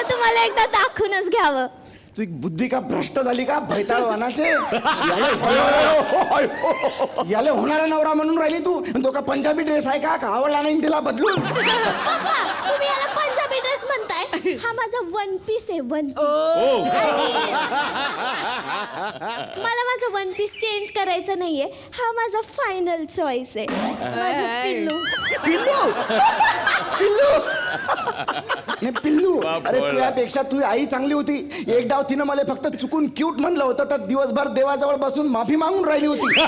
म्हटलं तुम्हाला एकदा दाखवूनच घ्यावं. तू एक बुद्धी का भ्रष्ट झाली का भैताळ वानाचे? याले होणारा नवरा म्हणून राहिली तू. तो का पंजाबी ड्रेस आहे का आवडला नाही तिला बदलून? पप्पा तुम्ही याला पंजाबी ड्रेस म्हणताय, हा माझा वन पीस आहे. मला माझं वन पीस चेंज करायचं नाहीये, हा माझा फायनल चॉईस आहे. माझं पिल्लू. नाही पिल्लू, अरे तुझ्यापेक्षा तुझी आई चांगली होती. एक डाव तिनं मला फक्त चुकून क्यूट म्हणलं होतं तर दिवसभर देवाजवळ बसून माफी मागून राहिली होती.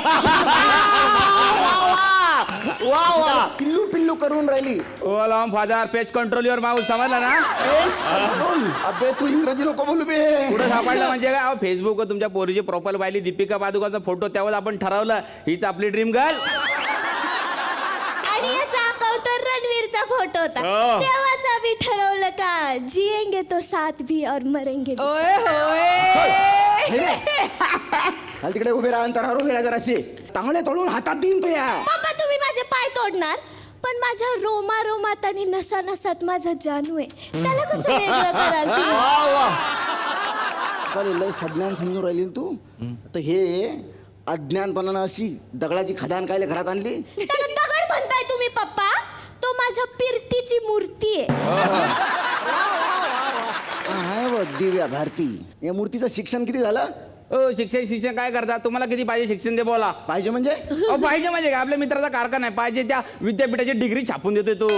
वा वा पिल्लू पिल्लू करून राहिली. ओला father pest control your mouth, समजला ना? अबे तू इंग्रजी नको बोलू बे. पुढे सापडलं म्हणजे काय? फेसबुकवर तुमच्या पोरीची प्रोफाईल पाहिली, दीपिका पादुकोणचा फोटो, त्यावर आपण ठरवलं हीच आपली ड्रीम गर्ल. आणि याच्या अकाउंटवर रणवीरचा फोटो होता. तेव्हाच आम्ही ठरवलं का जिएंगे तो साथ भी और मरेंगे भी. खाली तिकडे उभे राहा, अंतरावर उभे राहा जराशी. चांगले तोडून हातात देईन तो या. पप्पा तुम्ही माझे पाय तोडणार, पण माझ्या रोमा रोमात आणि नसा नसात माझा जानू आहे, त्याला कसं वेगळं कराल तुम्ही? लय सज्ञान समजून राहिली ना तू. तर हे अज्ञानपणानं अशी दगडाची खदान कायले घरात आणली? त्याला दगड म्हणताय तुम्ही पप्पा? तो माझ्या पिरतीची मूर्ती आहे. हाय व दिव्या भारती. या मूर्तीचं शिक्षण किती झालं? शिक्षण काय करता? तुम्हाला किती पाहिजे शिक्षण? दे बोला. पाहिजे म्हणजे? पाहिजे म्हणजे काय? आपल्या मित्राचा कारखाना आहे, पाहिजे त्या विद्यापीठाची डिग्री छापून देतोय तू.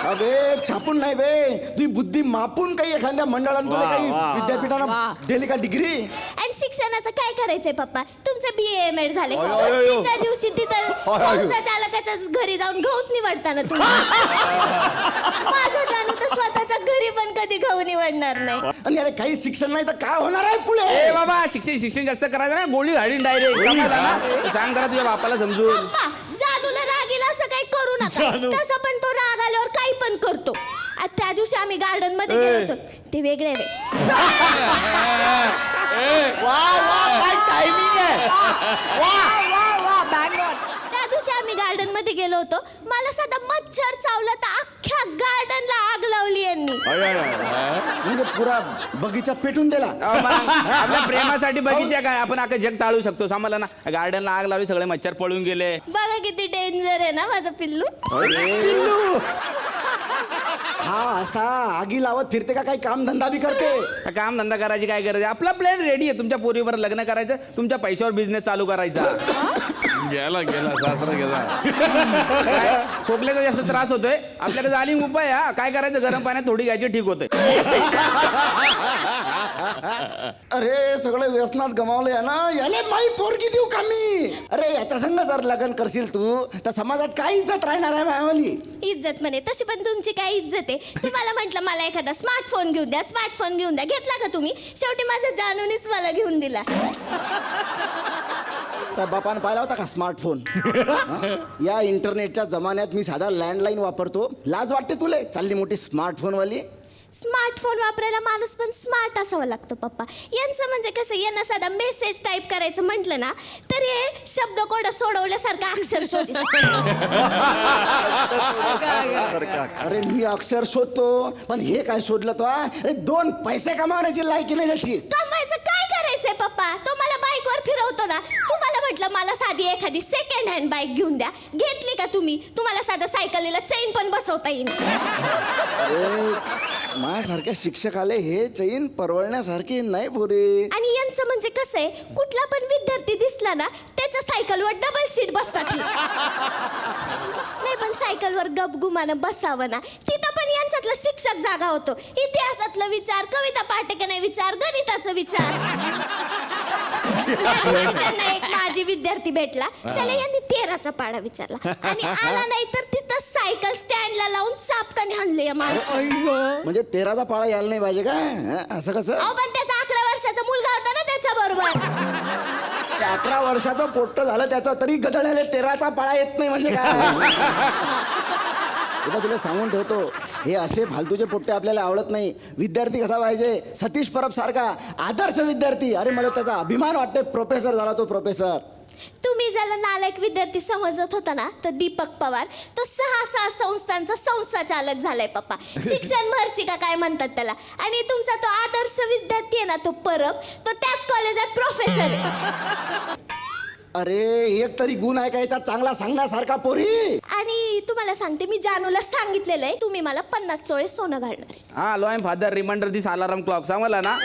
अबे छापून नाही बे, तुझी बुद्धी मापून काही एखाद्या मंडळानं तुला काही विद्यापीठानं दिली का डिग्री? आणि शिक्षणाचं काय करायचंय पप्पा? तुमचं BA-MA झाले. सुट्टीच्या दिवशी तिथं संस्था चालकाच्या घरी जाऊन गहूच निवडताना तुम्ही. माझं जानू तर स्वतःच्या घरी पण कधी गहू निवडणार नाही. आणि अरे काही शिक्षण नाही तर काय होणार आहे पुढे? ए बाबा, शिक्षण जास्त करायचं ना, गोळी घालीन डायरेक्ट. सांग जरा तुझ्या बापाला समजून. पप्पा जानूला राग येईल असं काही करू नका. तसं पण तो राग आल्यावर काही पण करतो. त्या दिवशी आम्ही गार्डन मध्ये गेलो होतो, ते वेगळे रे. त्या दिवशी आम्ही गार्डन मध्ये गेलो होतो, मला साधा मच्छर चावला तर अख्ख्या गार्डनला आग लावली यांनी. म्हणजे पुरा बगीचा पेटून दिला. आपल्या प्रेमासाठी बगीचा काय? आपण अख्खं जग चालू शकतो, समजला ना? गार्डनला आग लावली, सगळे मच्छर पळून गेले. बघा किती डेंजर आहे ना माझं पिल्लू. पिल्लू हा असा आगी लावत फिरते का? काही काम धंदा बी करते? काम धंदा करायची काय गरज आहे? आपला प्लॅन रेडी आहे. तुमच्या पोरीवर लग्न करायचं, तुमच्या पैशावर बिझनेस चालू करायचा. गेला सासरा गेला. खोकल्याचा जास्त त्रास होतोय, आपल्याकडे जालिम उपाय. हा काय करायचं? गरम पाण्यात थोडी घ्यायची, ठीक होते. अरे सगळं व्यसनात गमावलंय ना. याले माई पोरगी देऊ का मी? अरे याच्या संग जर लग्न करशील तू तर समाजात काय इज्जत राहणार आहे मायावाली? इज्जत म्हणे तशी पण तुमची काय इज्जत आहे? तुम्हाला म्हटलं मला एखादा स्मार्टफोन घेऊन द्या, स्मार्टफोन घेऊन द्या, घेतला का तुम्ही? शेवटी माझ्या जानूनीच मला घेऊन दिला. त्या बापानं पाहिला होता का स्मार्टफोन? या इंटरनेटच्या जमान्यात मी साधा लँडलाईन वापरतो. लाज वाटते तुले? चालली मोठी स्मार्टफोन वाली. स्मार्टफोन वापरायला माणूस पण स्मार्ट असावा लागतो पप्पा. यांचं म्हणजे कसं, यांना साधा मेसेज टाईप करायचं म्हटलं ना तर हे शब्दकोड सोडवल्यासारखं अक्षर शोध. अरे मी अक्षर शोधतो, पण हे काय शोधलं तो? अरे 2 पैसे कमावण्याची लायकी नाही त्याची. कमवायचं काय करायचंय पप्पा? तो मला बाईकवर फिरवतो ना. तुम्हाला म्हटलं मला साधी एखादी सेकंड हँड बाईक घेऊन द्या, घेतली का तुम्ही? तुम्हाला साधा सायकलीला चैन पण बसवता येईल. माझ्यासारख्या शिक्षकाले हे चैन परवडण्यासारखी नाही पोरे. आणि यांचं म्हणजे कसं आहे, कुठला पण विद्यार्थी दिसला ना त्याच्या सायकलवर डबल सीट बसतात. नाही पण सायकलवर गपगुमानं बसावं ना, तिथं पण यांच्यातला शिक्षक जागा होतो. इतिहासातलं विचार, कविता पाठक विचार, गणिताचं विचार. त्यांना एक माझी विद्यार्थी भेटला, त्याला यांनी 13चा पाढा विचारला आणि आला नाही तर तिथं सायकल स्टँडला लावून चापकाने हाणले या माणसं. म्हणजे 13चा पाळा यायला नाही पाहिजे का? असं कसं? अहो पण त्याचा 11 वर्षाचा मुलगा होता ना त्याच्या बरोबर. 11 वर्षाचं पोट्ट झालं त्याचं, तरी गदळले 13चा पाळा येत नाही म्हणजे काय? तुला सांगून ठेवतो, हे असे फालतूचे पोट्टे आपल्याला आवडत नाही. विद्यार्थी कसा पाहिजे? सतीश परब सारखा आदर्श विद्यार्थी. अरे मला त्याचा अभिमान वाटते, प्रोफेसर झाला तो प्रोफेसर. तुम्ही ज्याला नालायक विद्यार्थी समजत होता ना तो दीपक पवार तो 6 संस्थांचा संस्थाचालक झालाय पप्पा. शिक्षण महर्षी का काय म्हणतात त्याला. आणि तुमचा तो आदर्श विद्यार्थी आहे ना तो परब तो त्याच कॉलेजात प्रोफेसर आहे. अरे एक तरी गुण आहे का याच्यात चांगला सांगण्यासारखा पोरी. आणि तुम्हाला सांगते मी जानूला सांगितलेलं आहे तुम्ही मला 50 तोळे सोनं घालणार आहे. हा आलो आहे फादर रिमाइंडर दिस अलार्म क्लॉक सांगाला ना.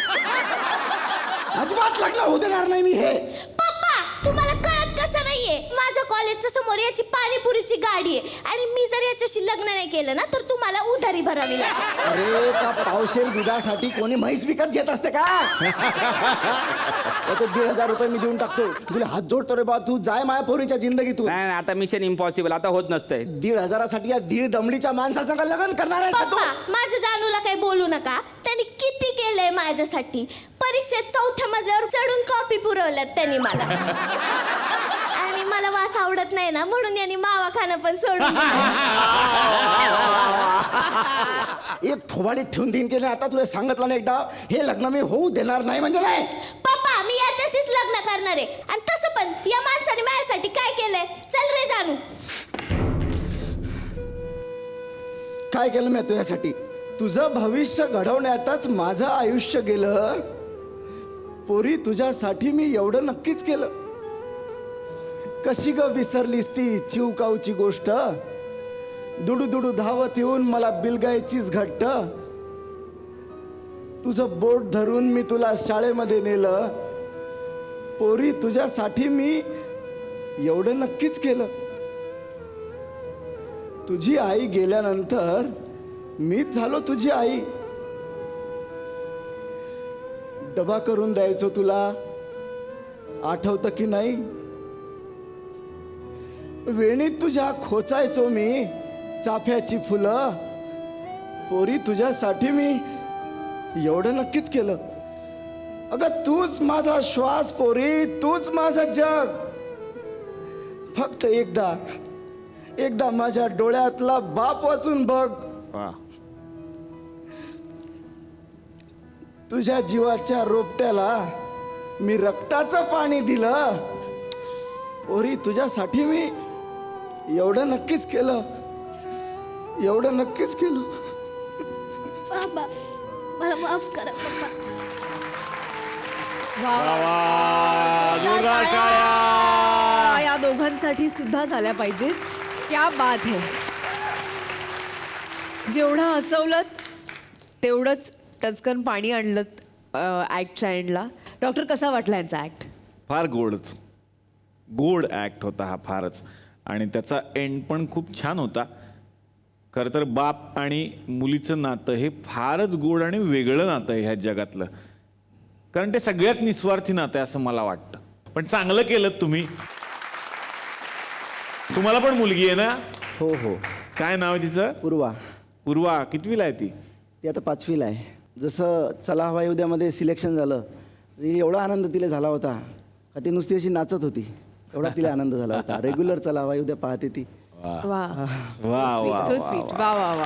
अजिबात लग्न होऊ देणार नाही मी हे. पप्पा तुम्हाला कळत कसं नाहीये माझ्या कॉलेजच्या समोर याची पाणीपुरीची गाडी आहे आणि मी जर याच्याशी लग्न नाही केलं ना तर तुम्हाला उधारी भरावी लागेल. अरे का पावशेर दुधासाठी कोणी म्हैस विकत घेत असते का. याचे 1,500 रुपये मी देऊन टाकतो. तुला हात जोडतो रे बा तू जाय माया पोरीच्या जिंदगीतून. नाही नाही, आता मिशन इम्पॉसिबल आता होत नसतंय. 1,500 साठी या 1.5 दमडीच्या माणसाचं लग्न करणार आहेस का तू. पप्पा माझ्या जानूला काही बोलू नका त्यांनी किती केलंय माझ्यासाठी. परीक्षेत 4थ्या मजल्यावर चढून कॉपी पुरवल्यात त्यांनी मला. आणि मला वास आवडत नाही ना म्हणून यांनी मावा खाणं पण सोडून दिलं. एक थोबाडीत ठेवून देईन की नाही आता तुला सांगितलं ना एकदा हे लग्न मी होऊ देणार नाही म्हणजे नाही. पप्पा मी याच्याशीच लग्न करणार आहे. आणि तसं पण या माणसाने माझ्यासाठी काय केलंय. चल रे जानू. काय केलं मी तुझ्यासाठी. तुझं भविष्य घडवण्यातच माझं आयुष्य गेलं. पोरी तुझ्यासाठी मी एवढं नक्कीच केलं. कशी ग विसरलीस ती चिवकाऊची गोष्ट. दुडू दुडू धावत येऊन मला बिलगायचीच घट्ट. तुझं बोट धरून मी तुला शाळेमध्ये नेलं. पोरी तुझ्यासाठी मी एवढं नक्कीच केलं. तुझी आई गेल्यानंतर मीच झालो तुझी आई. डबा करून द्यायचो तुला आठवतं की नाही. वेणीत तुझ्या खोचायचो मी चाफ्याची फुलं. पोरी तुझ्यासाठी मी एवढं नक्कीच केलं. अगं तूच माझा श्वास पोरी तूच माझं जग. फक्त एकदा माझ्या डोळ्यातला बाप वाचून बघ. तुझ्या जीवाच्या रोपट्याला मी रक्ताचं पाणी दिलं. पोरी तुझ्यासाठी मी एवढं नक्कीच केलं. एवढं नक्कीच केलं. बाबा मला माफ करा पप्पा. या दोघांसाठी सुद्धा झाल्या पाहिजेत. क्या बात है. जेवढं हसवलत तेवढंच टचकन पाणी आणलं ॲक्टच्या एंडला. डॉक्टर कसा वाटला यांचा ॲक्ट. फार गोड ॲक्ट होता हा फारच. आणि त्याचा एंड पण खूप छान होता. खरं तर बाप आणि मुलीचं नातं हे फारच गोड आणि वेगळं नातं आहे ह्या जगातलं. कारण ते सगळ्यात निस्वार्थी नातं आहे असं मला वाटतं. पण चांगलं केलं तुम्ही. तुम्हाला पण मुलगी आहे ना. हो हो. काय नाव आहे तिचं. पूर्वा कितवीला आहे ती. ती आता 5वीला आहे. जसं चला हवा उद्यामध्ये सिलेक्शन झालं एवढा आनंद तिला झाला होता का ती नुसती अशी नाचत होती. एवढा तिला आनंद झाला होता. रेग्युलर चला हवा उद्या पाहते ती. वा वा वा सो स्वीट. वा वा वा.